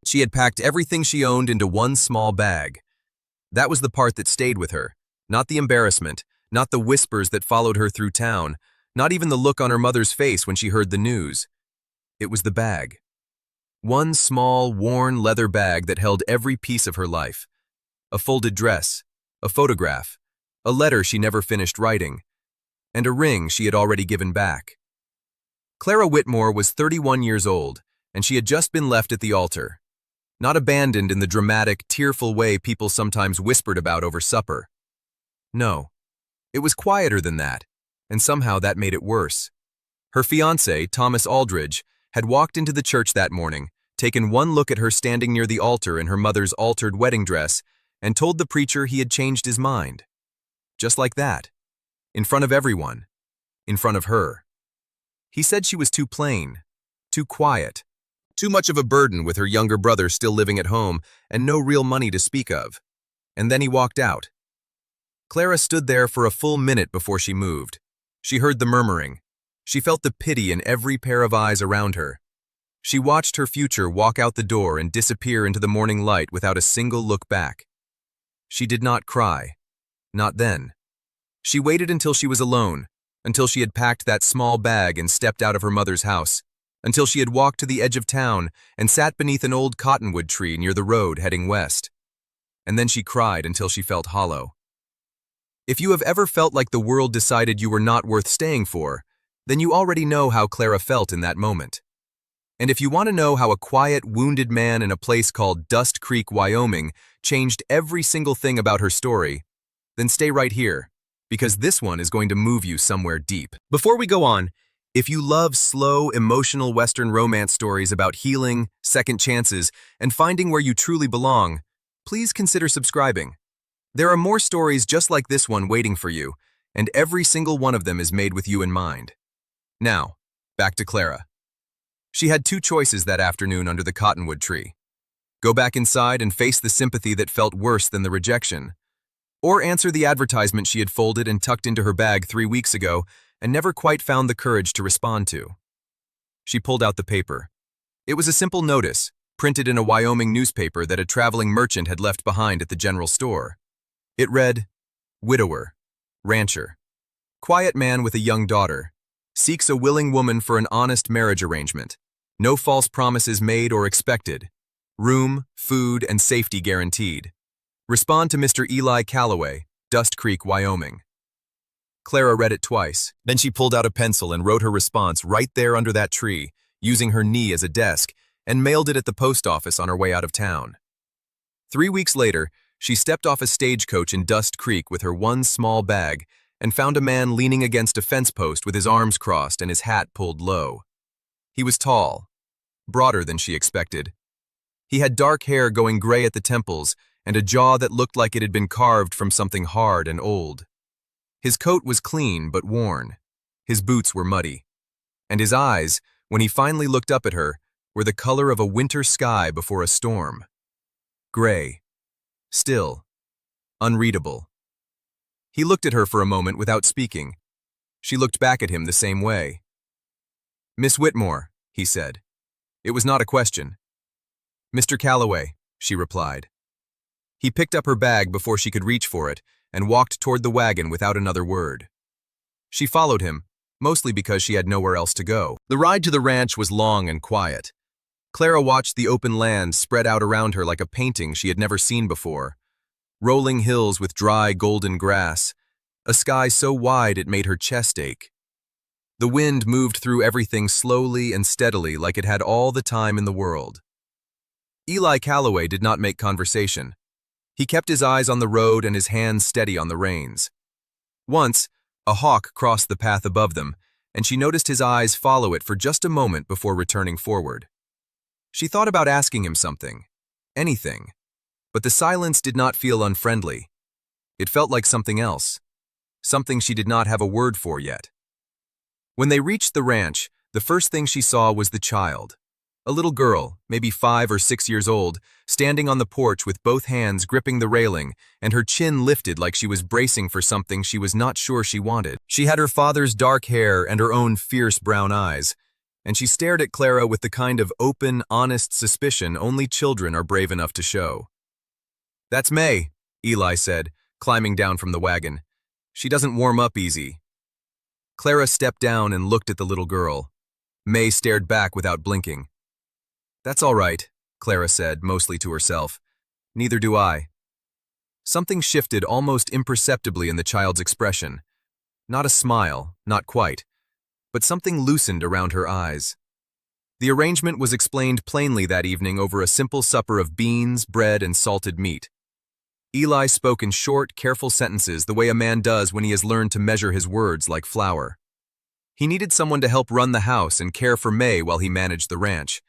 She had packed everything she owned into one small bag. That was the part that stayed with her. Not the embarrassment, not the whispers that followed her through town, not even the look on her mother's face when she heard the news. It was the bag. One small, worn leather bag that held every piece of her life. A folded dress, a photograph, a letter she never finished writing, and a ring she had already given back. Clara Whitmore was 31 years old, and she had just been left at the altar. Not abandoned in the dramatic, tearful way people sometimes whispered about over supper. No, it was quieter than that, and somehow that made it worse. Her fiancé, Thomas Aldridge, had walked into the church that morning, taken one look at her standing near the altar in her mother's altered wedding dress, and told the preacher he had changed his mind. Just like that. In front of everyone. In front of her. He said she was too plain, too quiet, too much of a burden with her younger brother still living at home and no real money to speak of. And then he walked out. Clara stood there for a full minute before she moved. She heard the murmuring. She felt the pity in every pair of eyes around her. She watched her future walk out the door and disappear into the morning light without a single look back. She did not cry. Not then. She waited until she was alone, until she had packed that small bag and stepped out of her mother's house, until she had walked to the edge of town and sat beneath an old cottonwood tree near the road heading west. And then she cried until she felt hollow. If you have ever felt like the world decided you were not worth staying for, then you already know how Clara felt in that moment. And if you want to know how a quiet, wounded man in a place called Dust Creek, Wyoming, changed every single thing about her story, then stay right here, because this one is going to move you somewhere deep. Before we go on, if you love slow, emotional Western romance stories about healing, second chances, and finding where you truly belong, please consider subscribing. There are more stories just like this one waiting for you, and every single one of them is made with you in mind. Now, back to Clara. She had two choices that afternoon under the cottonwood tree. Go back inside and face the sympathy that felt worse than the rejection, or answer the advertisement she had folded and tucked into her bag 3 weeks ago and never quite found the courage to respond to. She pulled out the paper. It was a simple notice, printed in a Wyoming newspaper that a traveling merchant had left behind at the general store. It read, "Widower, rancher, quiet man with a young daughter, seeks a willing woman for an honest marriage arrangement. No false promises made or expected. Room, food, and safety guaranteed. Respond to Mr. Eli Calloway, Dust Creek, Wyoming." Clara read it twice. Then she pulled out a pencil and wrote her response right there under that tree, using her knee as a desk, and mailed it at the post office on her way out of town. 3 weeks later, she stepped off a stagecoach in Dust Creek with her one small bag and found a man leaning against a fence post with his arms crossed and his hat pulled low. He was tall, broader than she expected. He had dark hair going gray at the temples and a jaw that looked like it had been carved from something hard and old. His coat was clean but worn. His boots were muddy. And his eyes, when he finally looked up at her, were the color of a winter sky before a storm. Gray. Still. Unreadable. He looked at her for a moment without speaking. She looked back at him the same way. "Miss Whitmore," he said. It was not a question. "Mr. Calloway," she replied. He picked up her bag before she could reach for it and walked toward the wagon without another word. She followed him, mostly because she had nowhere else to go. The ride to the ranch was long and quiet. Clara watched the open land spread out around her like a painting she had never seen before. Rolling hills with dry, golden grass, a sky so wide it made her chest ache. The wind moved through everything slowly and steadily like it had all the time in the world. Eli Calloway did not make conversation. He kept his eyes on the road and his hands steady on the reins. Once, a hawk crossed the path above them, and she noticed his eyes follow it for just a moment before returning forward. She thought about asking him something, anything, but the silence did not feel unfriendly. It felt like something else, something she did not have a word for yet. When they reached the ranch, the first thing she saw was the child, A little girl, maybe 5 or 6 years old, standing on the porch with both hands gripping the railing and her chin lifted like she was bracing for something she was not sure she wanted. She had her father's dark hair and her own fierce brown eyes, and she stared at Clara with the kind of open, honest suspicion only children are brave enough to show. "That's May," Eli said, climbing down from the wagon. "She doesn't warm up easy." Clara stepped down and looked at the little girl. May stared back without blinking. "That's all right," Clara said, mostly to herself. "Neither do I." Something shifted almost imperceptibly in the child's expression. Not a smile, not quite, but something loosened around her eyes. The arrangement was explained plainly that evening over a simple supper of beans, bread, and salted meat. Eli spoke in short, careful sentences the way a man does when he has learned to measure his words like flour. He needed someone to help run the house and care for May while he managed the ranch.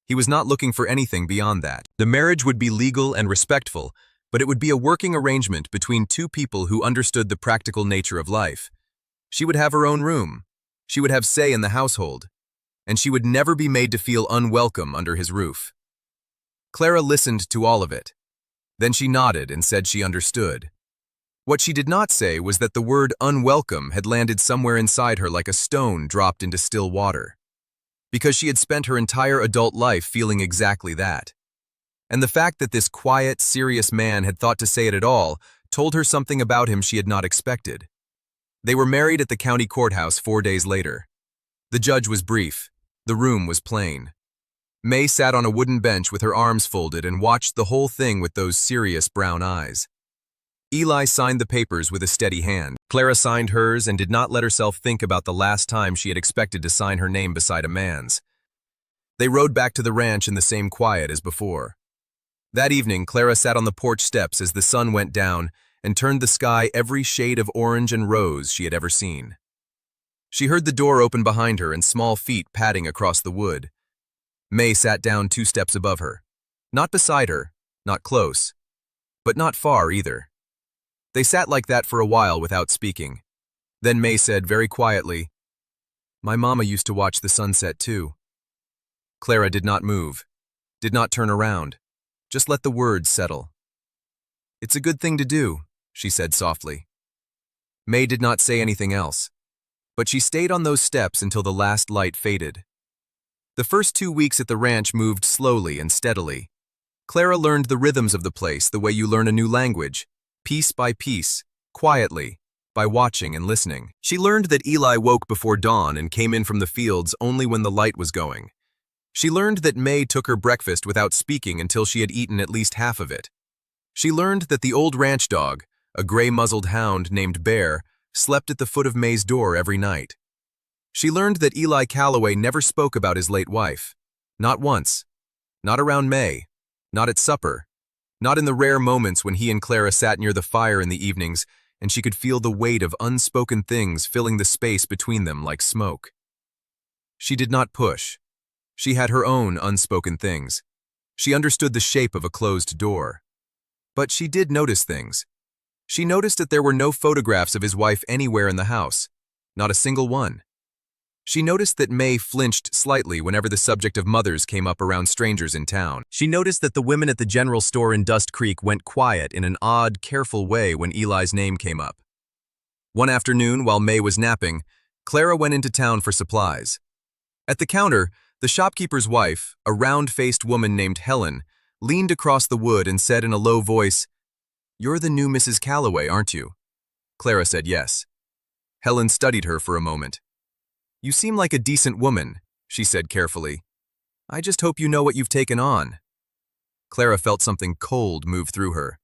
He was not looking for anything beyond that. The marriage would be legal and respectful, but it would be a working arrangement between two people who understood the practical nature of life. She would have her own room. She would have say in the household. And she would never be made to feel unwelcome under his roof. Clara listened to all of it. Then she nodded and said she understood. What she did not say was that the word unwelcome had landed somewhere inside her like a stone dropped into still water. Because she had spent her entire adult life feeling exactly that. And the fact that this quiet, serious man had thought to say it at all told her something about him she had not expected. They were married at the county courthouse 4 days later. The judge was brief. The room was plain. May sat on a wooden bench with her arms folded and watched the whole thing with those serious brown eyes. Eli signed the papers with a steady hand. Clara signed hers and did not let herself think about the last time she had expected to sign her name beside a man's. They rode back to the ranch in the same quiet as before. That evening, Clara sat on the porch steps as the sun went down and turned the sky every shade of orange and rose she had ever seen. She heard the door open behind her and small feet padding across the wood. May sat down 2 steps above her. Not beside her, not close, but not far either. They sat like that for a while without speaking. Then May said very quietly, "My mama used to watch the sunset too." Clara did not move, did not turn around, just let the words settle. "It's a good thing to do," she said softly. May did not say anything else, but she stayed on those steps until the last light faded. The first 2 weeks at the ranch moved slowly and steadily. Clara learned the rhythms of the place the way you learn a new language, piece by piece, quietly, by watching and listening. She learned that Eli woke before dawn and came in from the fields only when the light was going. She learned that May took her breakfast without speaking until she had eaten at least half of it. She learned that the old ranch dog, a gray-muzzled hound named Bear, slept at the foot of May's door every night. She learned that Eli Calloway never spoke about his late wife. Not once. Not around May. Not at supper. Not in the rare moments when he and Clara sat near the fire in the evenings and she could feel the weight of unspoken things filling the space between them like smoke. She did not push. She had her own unspoken things. She understood the shape of a closed door. But she did notice things. She noticed that there were no photographs of his wife anywhere in the house. Not a single one. She noticed that May flinched slightly whenever the subject of mothers came up around strangers in town. She noticed that the women at the general store in Dust Creek went quiet in an odd, careful way when Eli's name came up. One afternoon, while May was napping, Clara went into town for supplies. At the counter, the shopkeeper's wife, a round-faced woman named Helen, leaned across the wood and said in a low voice, "You're the new Mrs. Calloway, aren't you?" Clara said yes. Helen studied her for a moment. "You seem like a decent woman," she said carefully. "I just hope you know what you've taken on." Clara felt something cold move through her.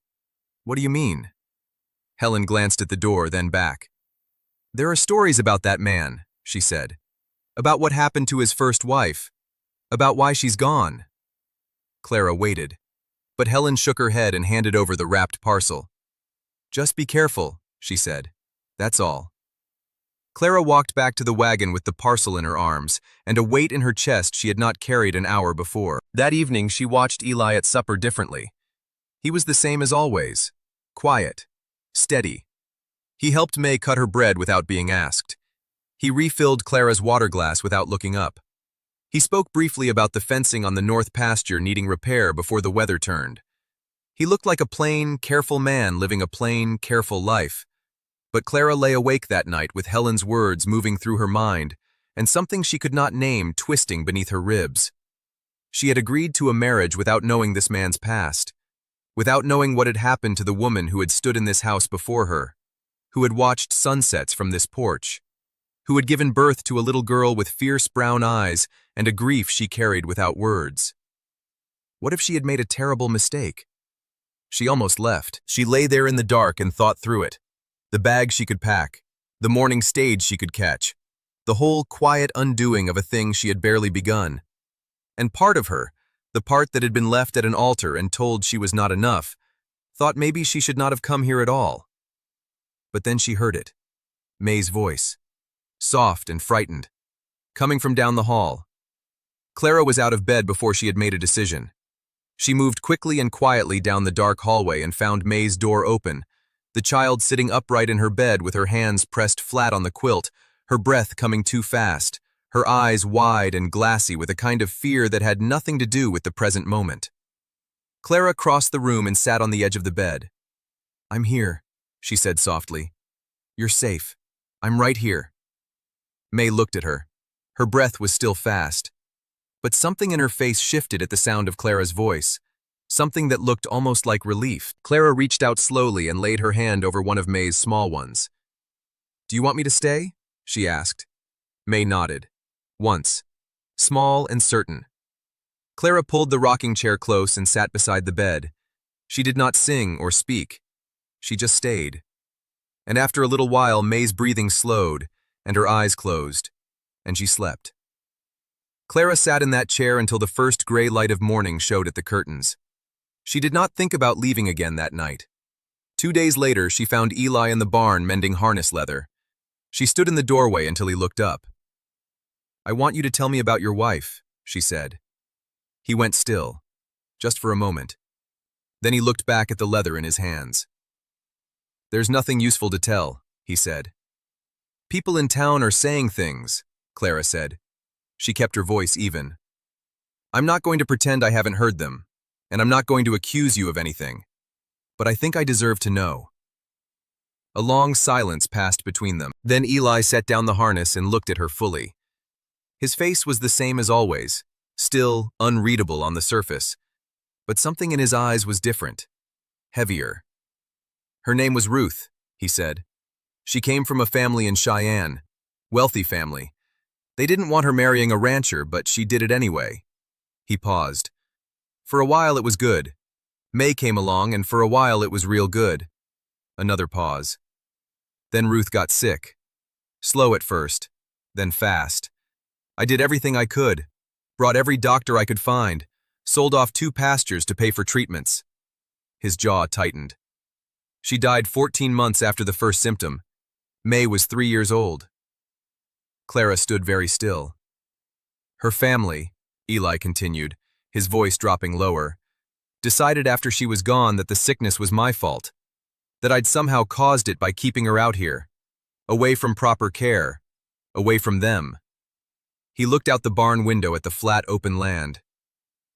"What do you mean?" Helen glanced at the door, then back. "There are stories about that man," she said. "About what happened to his first wife. About why she's gone." Clara waited, but Helen shook her head and handed over the wrapped parcel. "Just be careful," she said. "That's all." Clara walked back to the wagon with the parcel in her arms and a weight in her chest she had not carried an hour before. That evening she watched Eli at supper differently. He was the same as always. Quiet. Steady. He helped May cut her bread without being asked. He refilled Clara's water glass without looking up. He spoke briefly about the fencing on the north pasture needing repair before the weather turned. He looked like a plain, careful man living a plain, careful life. But Clara lay awake that night with Helen's words moving through her mind and something she could not name twisting beneath her ribs. She had agreed to a marriage without knowing this man's past, without knowing what had happened to the woman who had stood in this house before her, who had watched sunsets from this porch, who had given birth to a little girl with fierce brown eyes and a grief she carried without words. What if she had made a terrible mistake? She almost left. She lay there in the dark and thought through it. The bag she could pack, the morning stage she could catch, the whole quiet undoing of a thing she had barely begun. And part of her, the part that had been left at an altar and told she was not enough, thought maybe she should not have come here at all. But then she heard it. May's voice. Soft and frightened. Coming from down the hall. Clara was out of bed before she had made a decision. She moved quickly and quietly down the dark hallway and found May's door open, the child sitting upright in her bed with her hands pressed flat on the quilt, her breath coming too fast, her eyes wide and glassy with a kind of fear that had nothing to do with the present moment. Clara crossed the room and sat on the edge of the bed. "I'm here," she said softly. "You're safe. I'm right here." May looked at her. Her breath was still fast. But something in her face shifted at the sound of Clara's voice, something that looked almost like relief. Clara reached out slowly and laid her hand over one of May's small ones. "Do you want me to stay?" she asked. May nodded. Once. Small and certain. Clara pulled the rocking chair close and sat beside the bed. She did not sing or speak. She just stayed. And after a little while, May's breathing slowed, and her eyes closed, and she slept. Clara sat in that chair until the first gray light of morning showed at the curtains. She did not think about leaving again that night. 2 days later, she found Eli in the barn mending harness leather. She stood in the doorway until he looked up. "I want you to tell me about your wife," she said. He went still, just for a moment. Then he looked back at the leather in his hands. "There's nothing useful to tell," he said. "People in town are saying things," Clara said. She kept her voice even. "I'm not going to pretend I haven't heard them, and I'm not going to accuse you of anything, but I think I deserve to know." A long silence passed between them. Then Eli set down the harness and looked at her fully. His face was the same as always, still unreadable on the surface, but something in his eyes was different, heavier. "Her name was Ruth," he said. "She came from a family in Cheyenne, wealthy family. They didn't want her marrying a rancher, but she did it anyway." He paused. "For a while it was good. May came along, and for a while it was real good." Another pause. "Then Ruth got sick. Slow at first, then fast. I did everything I could, brought every doctor I could find, sold off 2 pastures to pay for treatments." His jaw tightened. "She died 14 months after the first symptom. May was 3 years old." Clara stood very still. "Her family," Eli continued, his voice dropping lower, "decided after she was gone that the sickness was my fault, that I'd somehow caused it by keeping her out here, away from proper care, away from them." He looked out the barn window at the flat open land.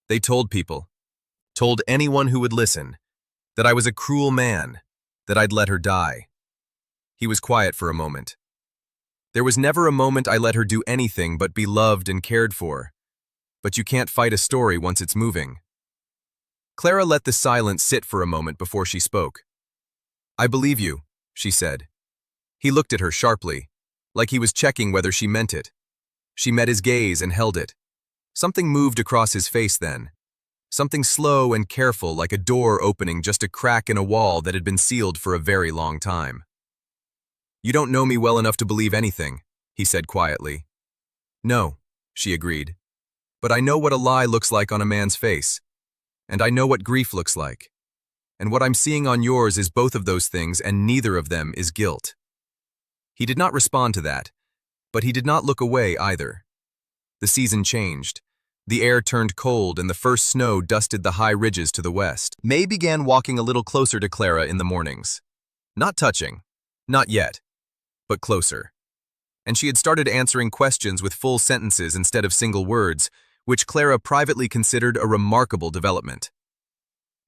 "They told people, told anyone who would listen, that I was a cruel man, that I'd let her die." He was quiet for a moment. "There was never a moment I let her do anything but be loved and cared for. But you can't fight a story once it's moving." Clara let the silence sit for a moment before she spoke. "I believe you," she said. He looked at her sharply, like he was checking whether she meant it. She met his gaze and held it. Something moved across his face then. Something slow and careful, like a door opening just a crack in a wall that had been sealed for a very long time. "You don't know me well enough to believe anything," he said quietly. "No," she agreed. "But I know what a lie looks like on a man's face. And I know what grief looks like. And what I'm seeing on yours is both of those things, and neither of them is guilt." He did not respond to that, but he did not look away either. The season changed. The air turned cold and the first snow dusted the high ridges to the west. May began walking a little closer to Clara in the mornings. Not touching. Not yet. But closer. and she had started answering questions with full sentences instead of single words, which Clara privately considered a remarkable development.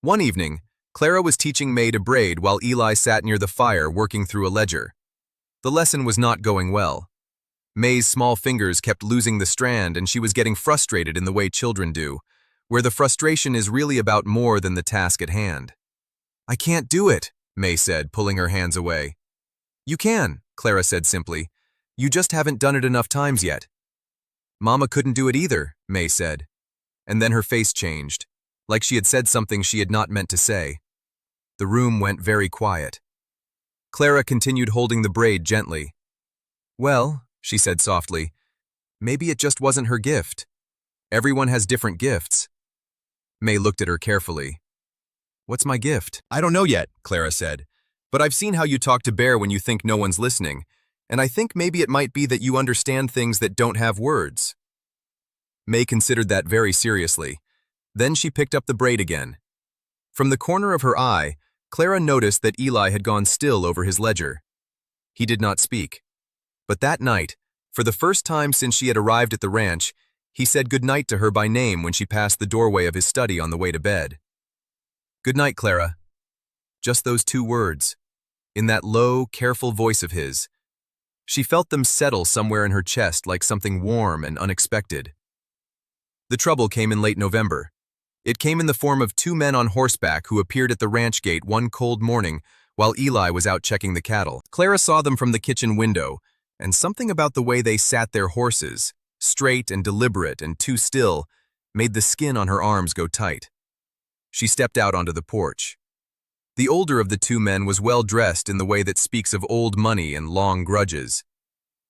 One evening, Clara was teaching May to braid while Eli sat near the fire working through a ledger. The lesson was not going well. May's small fingers kept losing the strand, and she was getting frustrated in the way children do, where the frustration is really about more than the task at hand. "I can't do it," May said, pulling her hands away. "You can," Clara said simply. "You just haven't done it enough times yet." "Mama couldn't do it either," May said. And then her face changed, like she had said something she had not meant to say. The room went very quiet. Clara continued holding the braid gently. "Well," she said softly, "maybe it just wasn't her gift. Everyone has different gifts." May looked at her carefully. "What's my gift?" "I don't know yet," Clara said, "but I've seen how you talk to Bear when you think no one's listening, and I think maybe it might be that you understand things that don't have words." May considered that very seriously. Then she picked up the braid again. From the corner of her eye, Clara noticed that Eli had gone still over his ledger. He did not speak. But that night, for the first time since she had arrived at the ranch, he said goodnight to her by name when she passed the doorway of his study on the way to bed. "Good night, Clara." Just those two words, in that low, careful voice of his. She felt them settle somewhere in her chest like something warm and unexpected. The trouble came in late November. It came in the form of two men on horseback who appeared at the ranch gate one cold morning while Eli was out checking the cattle. Clara saw them from the kitchen window, and something about the way they sat their horses, straight and deliberate and too still, made the skin on her arms go tight. She stepped out onto the porch. The older of the two men was well dressed in the way that speaks of old money and long grudges.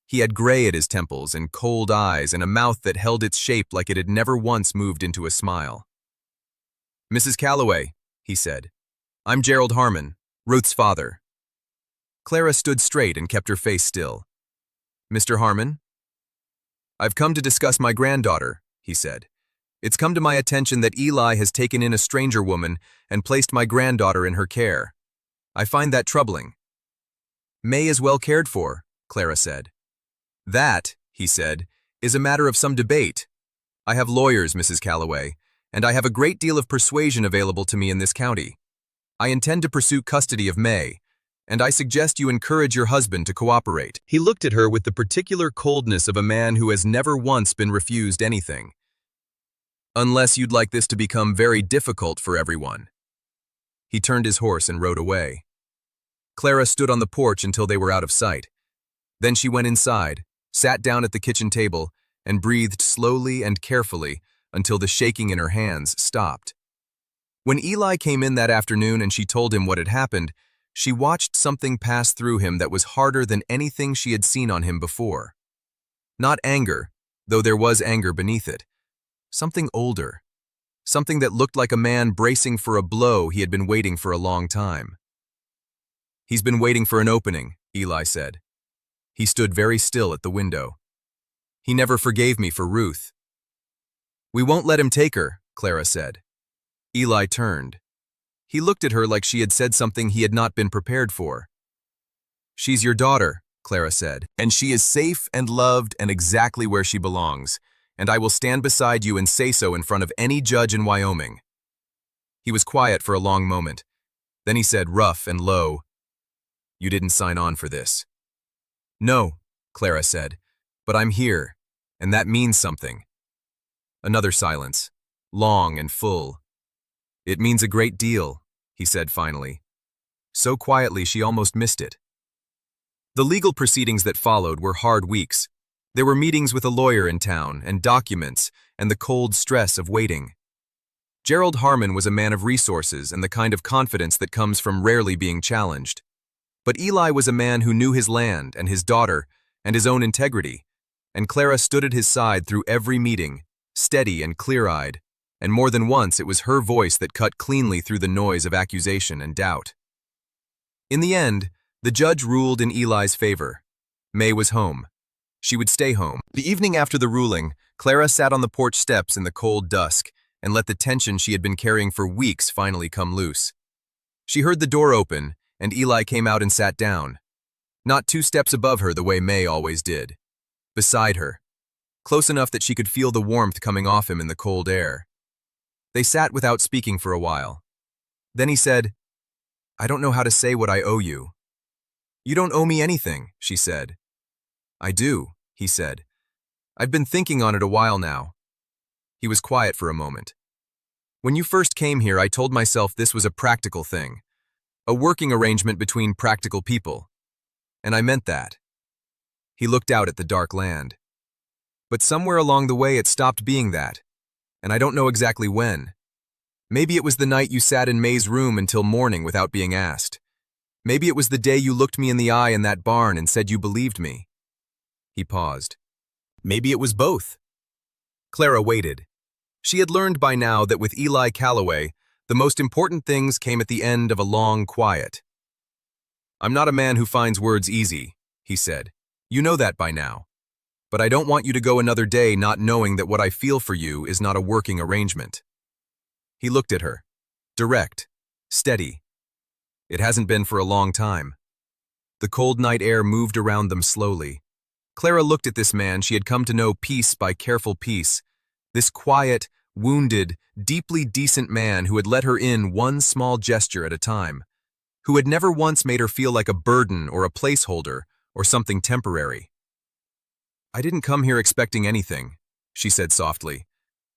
He had gray at his temples and cold eyes and a mouth that held its shape like it had never once moved into a smile. "Mrs. Calloway," he said, "I'm Gerald Harmon, Ruth's father." Clara stood straight and kept her face still. "Mr. Harmon?" "I've come to discuss my granddaughter," he said. "It's come to my attention that Eli has taken in a stranger woman and placed my granddaughter in her care. I find that troubling." "May is well cared for," Clara said. "That," he said, "is a matter of some debate. I have lawyers, Mrs. Calloway, and I have a great deal of persuasion available to me in this county. I intend to pursue custody of May, and I suggest you encourage your husband to cooperate." He looked at her with the particular coldness of a man who has never once been refused anything. "Unless you'd like this to become very difficult for everyone." He turned his horse and rode away. Clara stood on the porch until they were out of sight. Then she went inside, sat down at the kitchen table, and breathed slowly and carefully until the shaking in her hands stopped. When Eli came in that afternoon and she told him what had happened, she watched something pass through him that was harder than anything she had seen on him before. Not anger, though there was anger beneath it. Something older. Something that looked like a man bracing for a blow he had been waiting for a long time. "He's been waiting for an opening," Eli said. He stood very still at the window. "He never forgave me for Ruth." "We won't let him take her," Clara said. Eli turned. He looked at her like she had said something he had not been prepared for. "She's your daughter," Clara said, "and she is safe and loved and exactly where she belongs, and I will stand beside you and say so in front of any judge in Wyoming." He was quiet for a long moment. Then he said, rough and low, "You didn't sign on for this." "No," Clara said, "but I'm here, and that means something." Another silence, long and full. "It means a great deal," he said finally. So quietly she almost missed it. The legal proceedings that followed were hard weeks. There were meetings with a lawyer in town, and documents, and the cold stress of waiting. Gerald Harmon was a man of resources and the kind of confidence that comes from rarely being challenged. But Eli was a man who knew his land and his daughter and his own integrity, and Clara stood at his side through every meeting, steady and clear-eyed, and more than once it was her voice that cut cleanly through the noise of accusation and doubt. In the end, the judge ruled in Eli's favor. May was home. She would stay home. The evening after the ruling, Clara sat on the porch steps in the cold dusk and let the tension she had been carrying for weeks finally come loose. She heard the door open, and Eli came out and sat down. Not 2 steps above her the way May always did. Beside her, close enough that she could feel the warmth coming off him in the cold air. They sat without speaking for a while. Then he said, "I don't know how to say what I owe you." "You don't owe me anything," she said. "I do," he said. "I've been thinking on it a while now." He was quiet for a moment. "When you first came here, I told myself this was a practical thing, a working arrangement between practical people. And I meant that." He looked out at the dark land. "But somewhere along the way it stopped being that, and I don't know exactly when. Maybe it was the night you sat in May's room until morning without being asked. Maybe it was the day you looked me in the eye in that barn and said you believed me." He paused. "Maybe it was both." Clara waited. She had learned by now that with Eli Calloway, the most important things came at the end of a long quiet. "I'm not a man who finds words easy," he said. "You know that by now. But I don't want you to go another day not knowing that what I feel for you is not a working arrangement." He looked at her. Direct. Steady. It hasn't been for a long time. The cold night air moved around them slowly. Clara looked at this man she had come to know piece by careful piece. This quiet, wounded, deeply decent man who had let her in one small gesture at a time, who had never once made her feel like a burden or a placeholder or something temporary. "I didn't come here expecting anything," she said softly.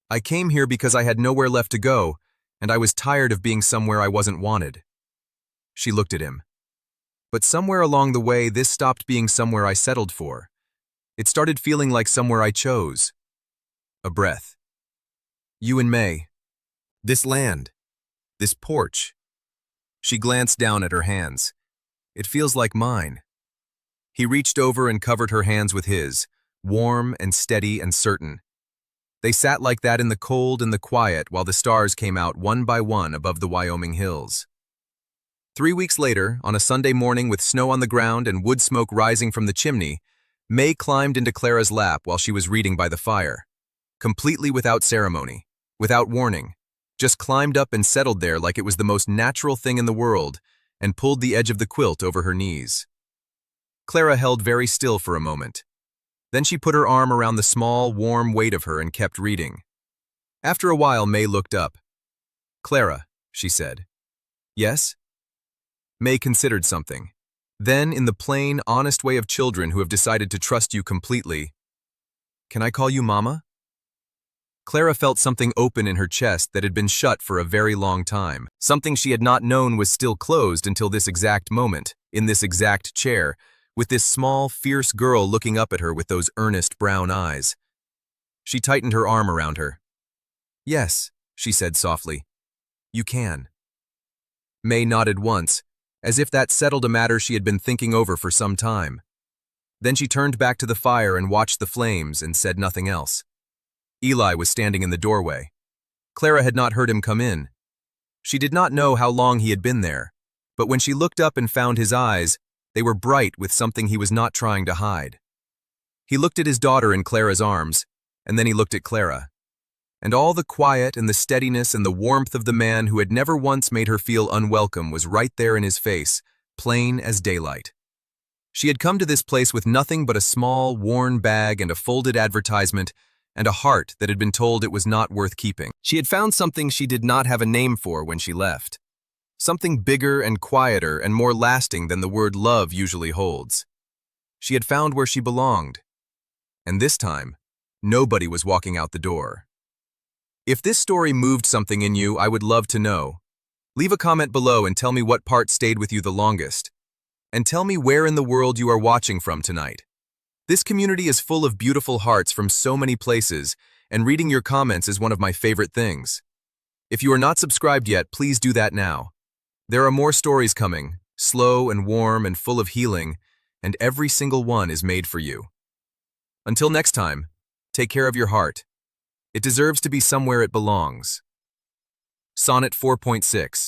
"I came here because I had nowhere left to go, and I was tired of being somewhere I wasn't wanted." She looked at him. "But somewhere along the way, this stopped being somewhere I settled for. It started feeling like somewhere I chose." A breath. "You and May. This land. This porch." She glanced down at her hands. "It feels like mine." He reached over and covered her hands with his, warm and steady and certain. They sat like that in the cold and the quiet while the stars came out one by one above the Wyoming hills. 3 weeks later, on a Sunday morning with snow on the ground and wood smoke rising from the chimney, May climbed into Clara's lap while she was reading by the fire. Completely without ceremony, without warning, just climbed up and settled there like it was the most natural thing in the world and pulled the edge of the quilt over her knees. Clara held very still for a moment. Then she put her arm around the small, warm weight of her and kept reading. After a while, May looked up. "Clara," she said. "Yes?" May considered something. Then, in the plain, honest way of children who have decided to trust you completely, "Can I call you Mama?" Clara felt something open in her chest that had been shut for a very long time. Something she had not known was still closed until this exact moment, in this exact chair, with this small, fierce girl looking up at her with those earnest brown eyes. She tightened her arm around her. "Yes," she said softly. "You can." May nodded once, as if that settled a matter she had been thinking over for some time. Then she turned back to the fire and watched the flames and said nothing else. Eli was standing in the doorway. Clara had not heard him come in. She did not know how long he had been there, but when she looked up and found his eyes, they were bright with something he was not trying to hide. He looked at his daughter in Clara's arms, and then he looked at Clara. And all the quiet and the steadiness and the warmth of the man who had never once made her feel unwelcome was right there in his face, plain as daylight. She had come to this place with nothing but a small, worn bag and a folded advertisement and a heart that had been told it was not worth keeping. She had found something she did not have a name for when she left. Something bigger and quieter and more lasting than the word love usually holds. She had found where she belonged. And this time, nobody was walking out the door. If this story moved something in you, I would love to know. Leave a comment below and tell me what part stayed with you the longest. And tell me where in the world you are watching from tonight. This community is full of beautiful hearts from so many places, and reading your comments is one of my favorite things. If you are not subscribed yet, please do that now. There are more stories coming, slow and warm and full of healing, and every single one is made for you. Until next time, take care of your heart. It deserves to be somewhere it belongs. Sonnet 4.6